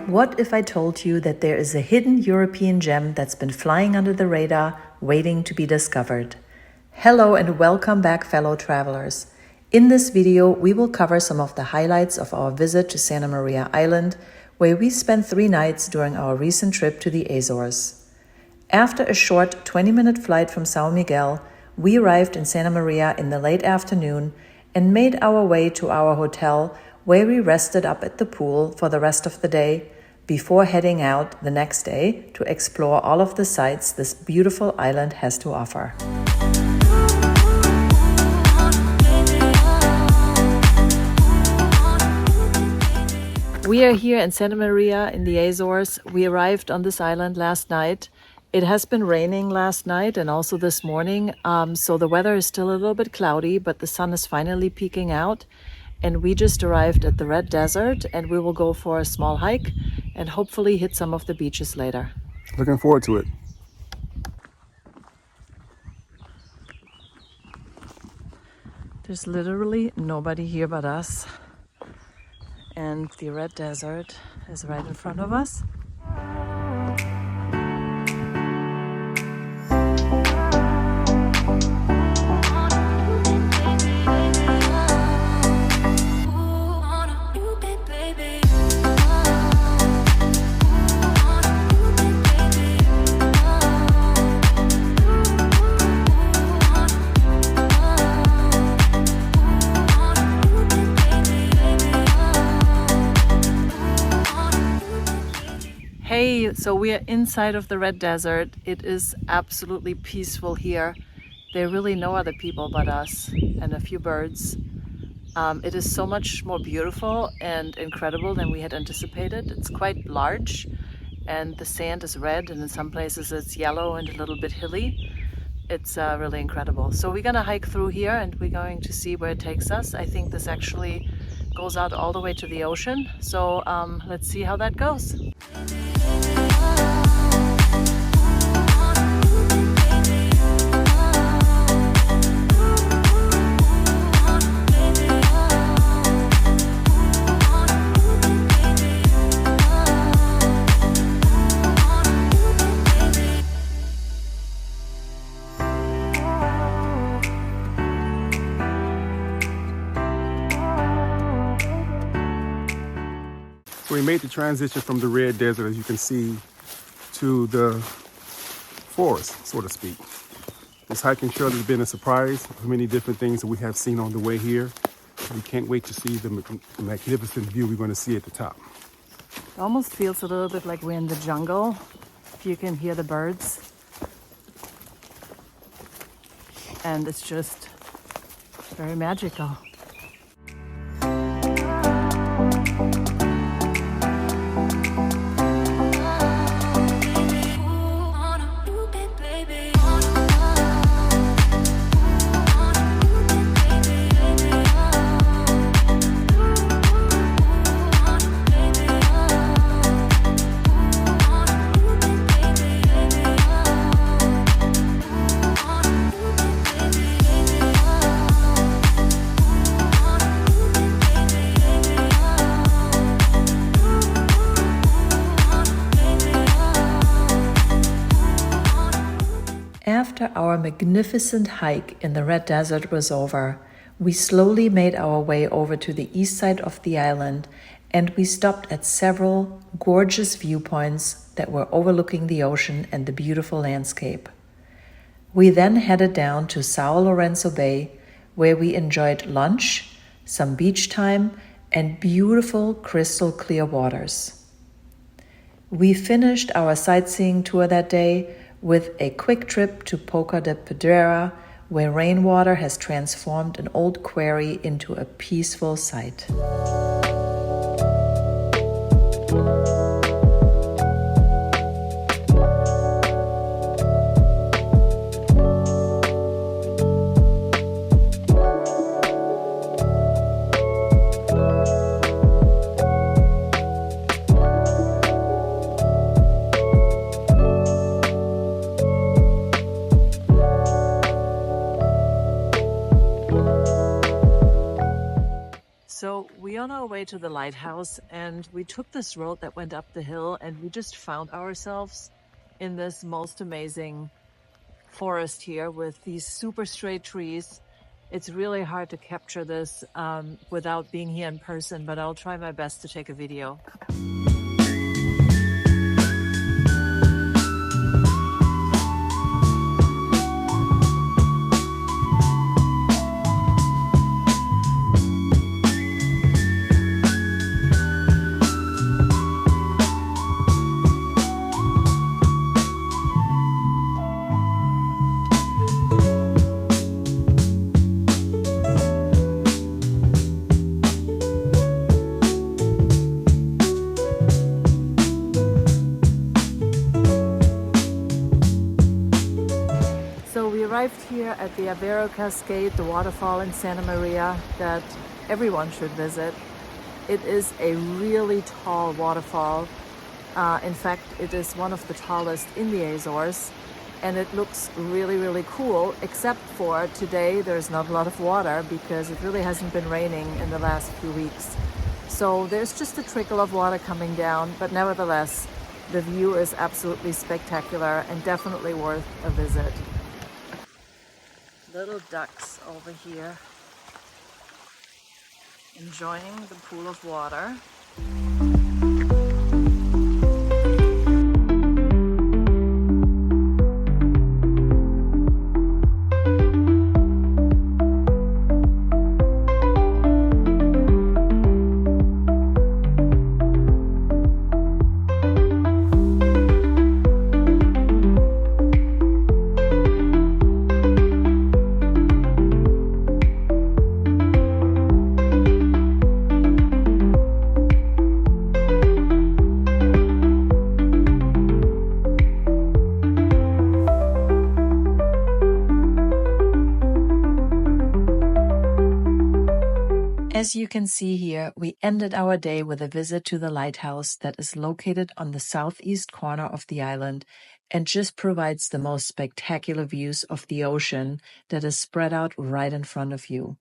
What if I told you that there is a hidden European gem that's been flying under the radar, waiting to be discovered? Hello and welcome back, fellow travelers. In this video, we will cover some of the highlights of our visit to Santa Maria Island, where we spent 3 nights during our recent trip to the Azores. After a short 20-minute flight from São Miguel, we arrived in Santa Maria in the late afternoon and made our way to our hotel, where we rested up at the pool for the rest of the day before heading out the next day to explore all of the sights this beautiful island has to offer. We are here in Santa Maria in the Azores. We arrived on this island last night. It has been raining last night and also this morning, so the weather is still a little bit cloudy, but the sun is finally peeking out. And we just arrived at the Red Desert, and we will go for a small hike and hopefully hit some of the beaches later. Looking forward to it. There's literally nobody here but us. And the Red Desert is right in front of us. Hey, so we are inside of the Red Desert. It is absolutely peaceful here. There are really no other people but us and a few birds. It is so much more beautiful and incredible than we had anticipated. It's quite large and the sand is red, and in some places it's yellow and a little bit hilly. It's really incredible. So we're gonna hike through here and we're going to see where it takes us. I think this actually goes out all the way to the ocean. So let's see how that goes. We made the transition from the Red Desert, as you can see, to the forest, so to speak. This hiking trail has been a surprise of many different things that we have seen on the way here. We can't wait to see the magnificent view we're going to see at the top. It almost feels a little bit like we're in the jungle, if you can hear the birds. And it's just very magical. After our magnificent hike in the Red Desert was over, we slowly made our way over to the east side of the island, and we stopped at several gorgeous viewpoints that were overlooking the ocean and the beautiful landscape. We then headed down to Sao Lourenco Bay, where we enjoyed lunch, some beach time, and beautiful crystal clear waters. We finished our sightseeing tour that day with a quick trip to Poco Da Pedreira, where rainwater has transformed an old quarry into a peaceful sight. So we're on our way to the lighthouse, and we took this road that went up the hill, and we just found ourselves in this most amazing forest here with these super straight trees. It's really hard to capture this without being here in person, but I'll try my best to take a video. So we arrived here at the Aveiro Cascade, the waterfall in Santa Maria that everyone should visit. It is a really tall waterfall. In fact, it is one of the tallest in the Azores, and it looks really, really cool, except for today there's not a lot of water because it really hasn't been raining in the last few weeks. So there's just a trickle of water coming down, but nevertheless, the view is absolutely spectacular and definitely worth a visit. Little ducks over here enjoying the pool of water. As you can see here, we ended our day with a visit to the lighthouse that is located on the southeast corner of the island and just provides the most spectacular views of the ocean that is spread out right in front of you.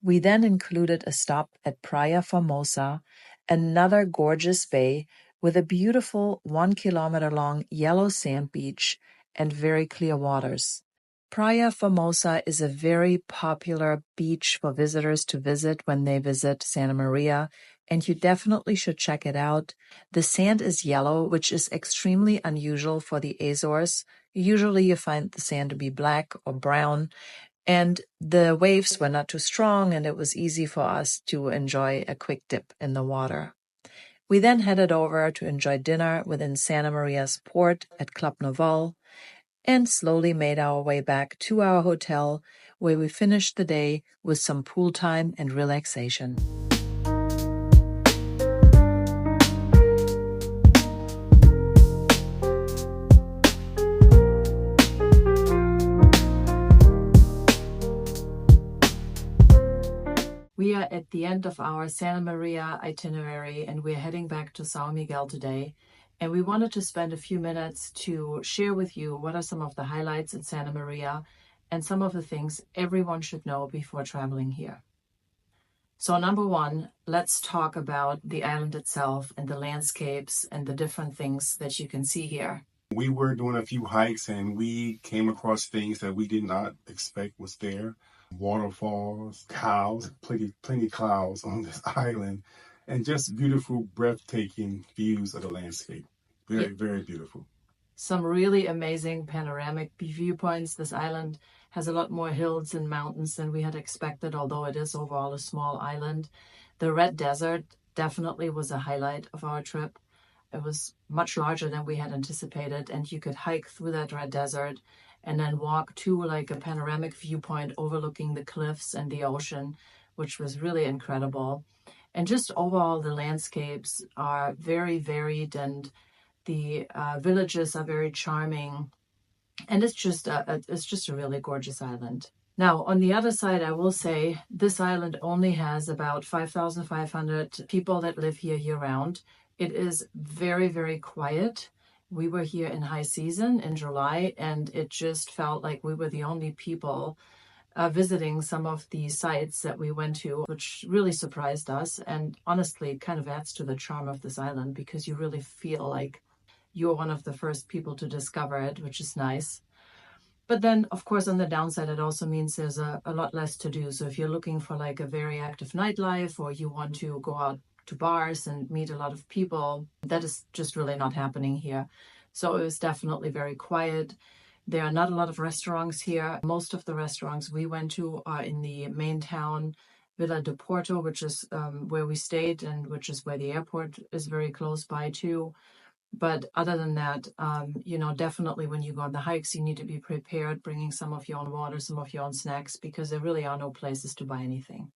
We then included a stop at Praia Formosa, another gorgeous bay with a beautiful 1 kilometer long yellow sand beach and very clear waters. Praia Formosa is a very popular beach for visitors to visit when they visit Santa Maria, and you definitely should check it out. The sand is yellow, which is extremely unusual for the Azores. Usually you find the sand to be black or brown, and the waves were not too strong, and it was easy for us to enjoy a quick dip in the water. We then headed over to enjoy dinner within Santa Maria's port at Club Noval, and slowly made our way back to our hotel, where we finished the day with some pool time and relaxation. We are at the end of our Santa Maria itinerary, and we're heading back to São Miguel today. And we wanted to spend a few minutes to share with you what are some of the highlights in Santa Maria and some of the things everyone should know before traveling here. So number one, let's talk about the island itself and the landscapes and the different things that you can see here. We were doing a few hikes and we came across things that we did not expect was there. Waterfalls, cows, plenty clouds on this island, and just beautiful, breathtaking views of the landscape. Very beautiful. Some really amazing panoramic viewpoints. This island has a lot more hills and mountains than we had expected, although it is overall a small island. The Red Desert definitely was a highlight of our trip. It was much larger than we had anticipated, and you could hike through that Red Desert and then walk to like a panoramic viewpoint overlooking the cliffs and the ocean, which was really incredible. And just overall, the landscapes are very varied, and the villages are very charming, and it's just a really gorgeous island. Now, on the other side, I will say this island only has about 5,500 people that live here year-round. It is very, very quiet. We were here in high season in July, and it just felt like we were the only people visiting some of the sites that we went to, which really surprised us. And honestly, it kind of adds to the charm of this island because you really feel like you're one of the first people to discover it, which is nice. But then, of course, on the downside, it also means there's a lot less to do. So if you're looking for like a very active nightlife, or you want to go out to bars and meet a lot of people, that is just really not happening here. So it was definitely very quiet. There are not a lot of restaurants here. Most of the restaurants we went to are in the main town, Vila Do Porto, which is where we stayed and which is where the airport is very close by too. But other than that, definitely when you go on the hikes, you need to be prepared, bringing some of your own water, some of your own snacks, because there really are no places to buy anything.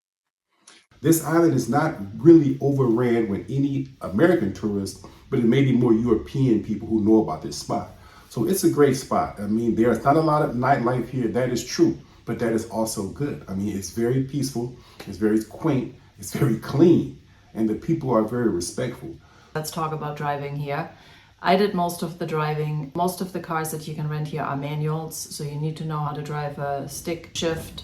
This island is not really overran with any American tourists, but it may be more European people who know about this spot. So it's a great spot. I mean, there's not a lot of nightlife here. That is true, but that is also good. I mean, it's very peaceful. It's very quaint. It's very clean. And the people are very respectful. Let's talk about driving here. I did most of the driving. Most of the cars that you can rent here are manuals, so you need to know how to drive a stick shift.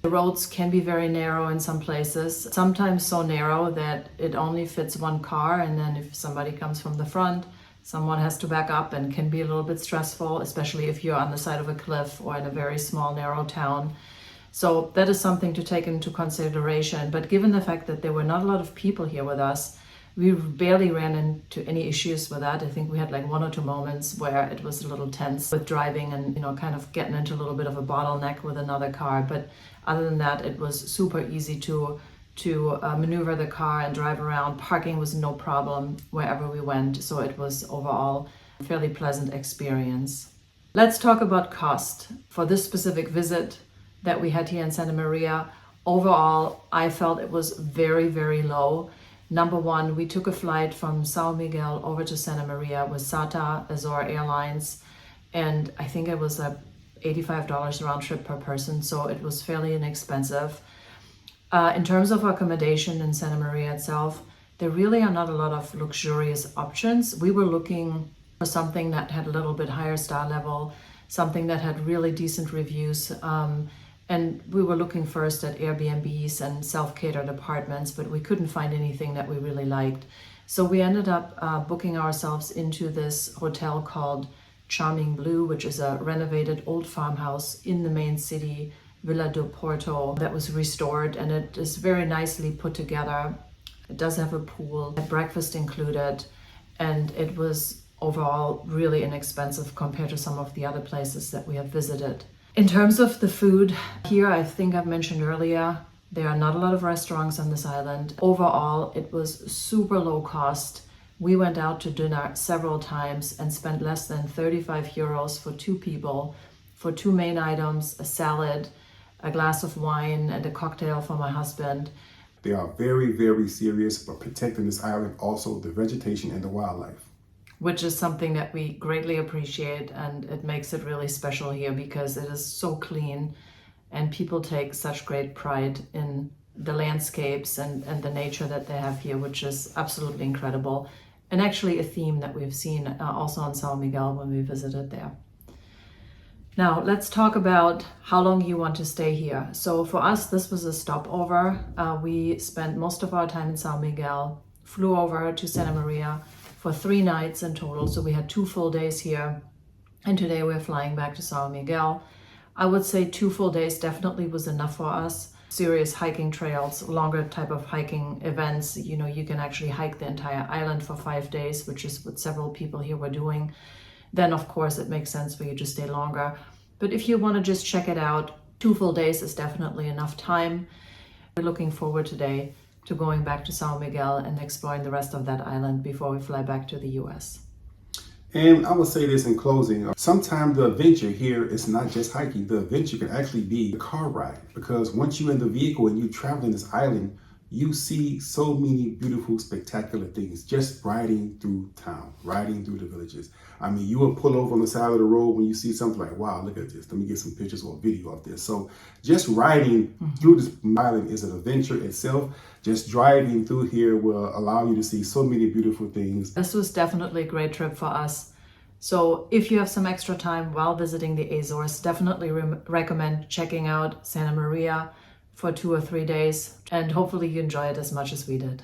The roads can be very narrow in some places, sometimes so narrow that it only fits one car, and then if somebody comes from the front, someone has to back up, and can be a little bit stressful, especially if you're on the side of a cliff or in a very small, narrow town. So that is something to take into consideration. But given the fact that there were not a lot of people here with us, we barely ran into any issues with that. I think we had like one or two moments where it was a little tense with driving and, kind of getting into a little bit of a bottleneck with another car. But other than that, it was super easy to maneuver the car and drive around. Parking was no problem wherever we went. So it was overall a fairly pleasant experience. Let's talk about cost. For this specific visit that we had here in Santa Maria, overall, I felt it was very, very low. Number one, we took a flight from São Miguel over to Santa Maria with Santa Azores Airlines, and I think it was $85 round trip per person, so it was fairly inexpensive. In terms of accommodation in Santa Maria itself, there really are not a lot of luxurious options. We were looking for something that had a little bit higher star level, something that had really decent reviews, and we were looking first at Airbnbs and self-catered apartments, but we couldn't find anything that we really liked. So we ended up booking ourselves into this hotel called Charming Blue, which is a renovated old farmhouse in the main city, Vila Do Porto, that was restored, and it is very nicely put together. It does have a pool, breakfast included, and it was overall really inexpensive compared to some of the other places that we have visited. In terms of the food, here I think I've mentioned earlier, there are not a lot of restaurants on this island. Overall, it was super low cost. We went out to dinner several times and spent less than 35 euros for two people, for two main items, a salad, a glass of wine, and a cocktail for my husband. They are very, very serious about protecting this island, also the vegetation and the wildlife, which is something that we greatly appreciate, and it makes it really special here because it is so clean and people take such great pride in the landscapes and the nature that they have here, which is absolutely incredible, and actually a theme that we've seen also on Sao Miguel when we visited there. Now let's talk about how long you want to stay here. So for us, this was a stopover. We spent most of our time in Sao Miguel, flew over to Santa Maria for 3 nights in total. So we had 2 full days here, and today we're flying back to Sao Miguel. I would say 2 full days definitely was enough for us. Serious hiking trails, longer type of hiking events. You can actually hike the entire island for 5 days, which is what several people here were doing. Then of course it makes sense for you to stay longer. But if you want to just check it out, 2 full days is definitely enough time. We're looking forward today to going back to Sao Miguel and exploring the rest of that island before we fly back to the US. And I will say this in closing, sometimes the adventure here is not just hiking. The adventure can actually be a car ride, because once you're in the vehicle and you travel in this island, you see so many beautiful, spectacular things just riding through town, riding through the villages. I mean, you will pull over on the side of the road when you see something like, wow, look at this. Let me get some pictures or video of this. So just riding through this island is an adventure itself. Just driving through here will allow you to see so many beautiful things. This was definitely a great trip for us. So if you have some extra time while visiting the Azores, definitely recommend checking out Santa Maria for 2 or 3 days, and hopefully you enjoy it as much as we did.